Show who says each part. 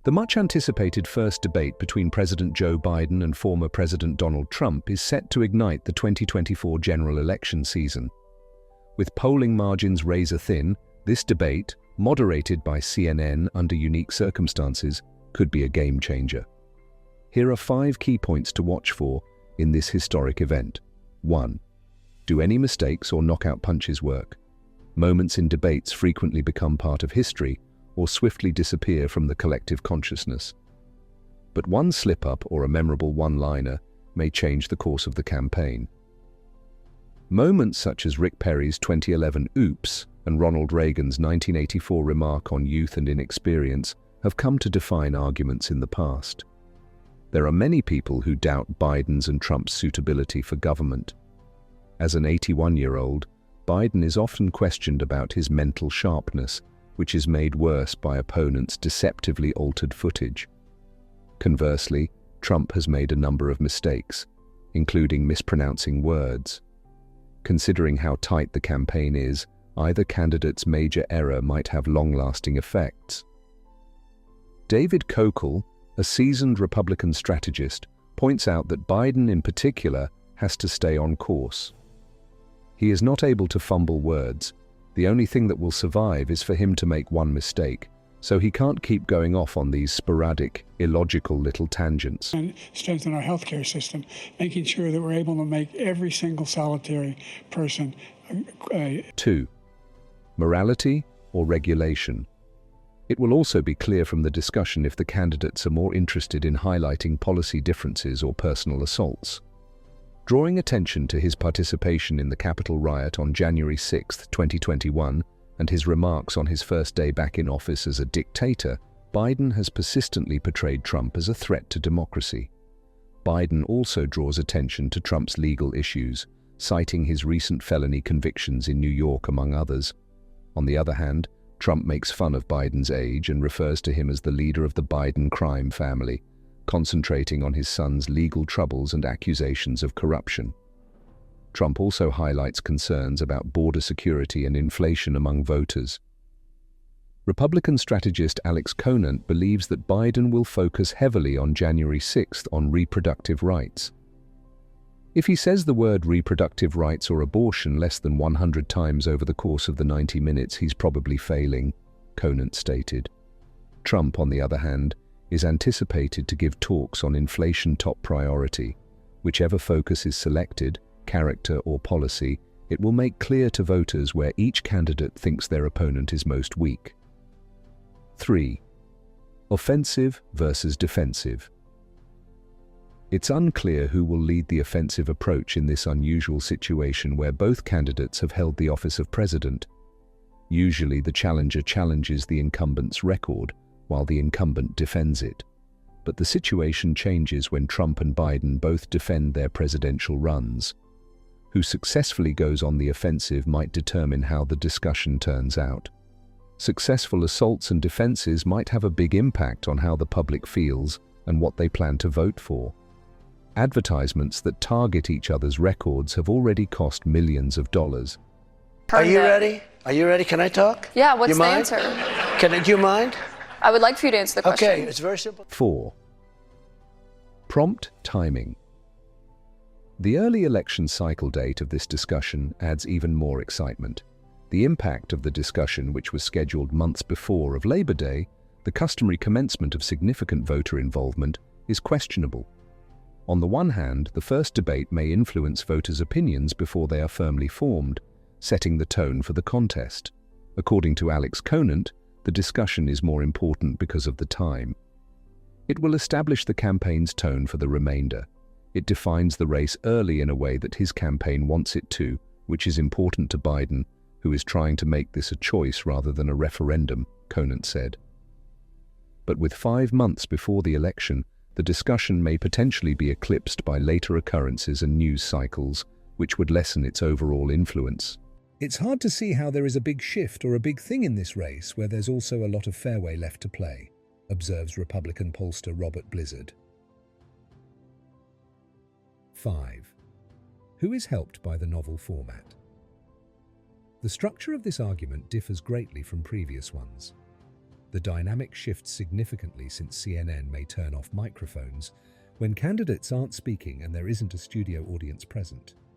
Speaker 1: The much-anticipated first debate between President Joe Biden and former President Donald Trump is set to ignite the 2024 general election season. With polling margins razor-thin, this debate, moderated by CNN under unique circumstances, could be a game-changer. Here are 5 key points to watch for in this historic event. 1. Do any mistakes or knockout punches work? Moments in debates frequently become part of history or swiftly disappear from the collective consciousness. But one slip-up or a memorable one-liner may change the course of the campaign. Moments such as Rick Perry's 2011 "Oops" and Ronald Reagan's 1984 remark on youth and inexperience have come to define arguments in the past. There are many people who doubt Biden's and Trump's suitability for government. As an 81-year-old, Biden is often questioned about his mental sharpness, which is made worse by opponents' deceptively altered footage. Conversely, Trump has made a number of mistakes, including mispronouncing words. Considering how tight the campaign is, either candidate's major error might have long-lasting effects. David Kokel, a seasoned Republican strategist, points out that Biden in particular has to stay on course. He is not able to fumble words. The only thing that will survive is for him to make one mistake, so he can't keep going off on these sporadic, illogical little tangents.
Speaker 2: And strengthen our healthcare system, making sure that we're able to make every single solitary person.
Speaker 1: 2. Morality or regulation? It will also be clear from the discussion if the candidates are more interested in highlighting policy differences or personal assaults. Drawing attention to his participation in the Capitol riot on January 6, 2021, and his remarks on his first day back in office as a dictator, Biden has persistently portrayed Trump as a threat to democracy. Biden also draws attention to Trump's legal issues, citing his recent felony convictions in New York, among others. On the other hand, Trump makes fun of Biden's age and refers to him as the leader of the Biden crime family, concentrating on his son's legal troubles and accusations of corruption. Trump also highlights concerns about border security and inflation among voters. Republican strategist Alex Conant believes that Biden will focus heavily on January 6th on reproductive rights. If he says the word reproductive rights or abortion less than 100 times over the course of the 90 minutes, he's probably failing, Conant stated. Trump, on the other hand, is anticipated to give talks on inflation top priority. Whichever focus is selected, character or policy, it will make clear to voters where each candidate thinks their opponent is most weak. 3. Offensive versus defensive. It's unclear who will lead the offensive approach in this unusual situation where both candidates have held the office of president. Usually the challenger challenges the incumbent's record, while the incumbent defends it. But the situation changes when Trump and Biden both defend their presidential runs. Who successfully goes on the offensive might determine how the discussion turns out. Successful assaults and defenses might have a big impact on how the public feels and what they plan to vote for. Advertisements that target each other's records have already cost millions of dollars.
Speaker 3: Are you ready? Are you ready? Can I talk?
Speaker 4: Yeah, what's the
Speaker 3: answer? Do you mind?
Speaker 4: I would like for you to answer the question.
Speaker 3: Okay, it's very simple.
Speaker 1: 4. Prompt timing. The early election cycle date of this discussion adds even more excitement. The impact of the discussion, which was scheduled months before of Labor Day, the customary commencement of significant voter involvement, is questionable. On the one hand, the first debate may influence voters' opinions before they are firmly formed, setting the tone for the contest. According to Alex Conant, the discussion is more important because of the time. It will establish the campaign's tone for the remainder. It defines the race early in a way that his campaign wants it to, which is important to Biden, who is trying to make this a choice rather than a referendum, Conant said. But with 5 months before the election, the discussion may potentially be eclipsed by later occurrences and news cycles, which would lessen its overall influence.
Speaker 5: It's hard to see how there is a big shift or a big thing in this race where there's also a lot of fairway left to play, observes Republican pollster Robert Blizzard. 5. Who is helped by the novel format? The structure of this argument differs greatly from previous ones. The dynamic shifts significantly since CNN may turn off microphones when candidates aren't speaking and there isn't a studio audience present.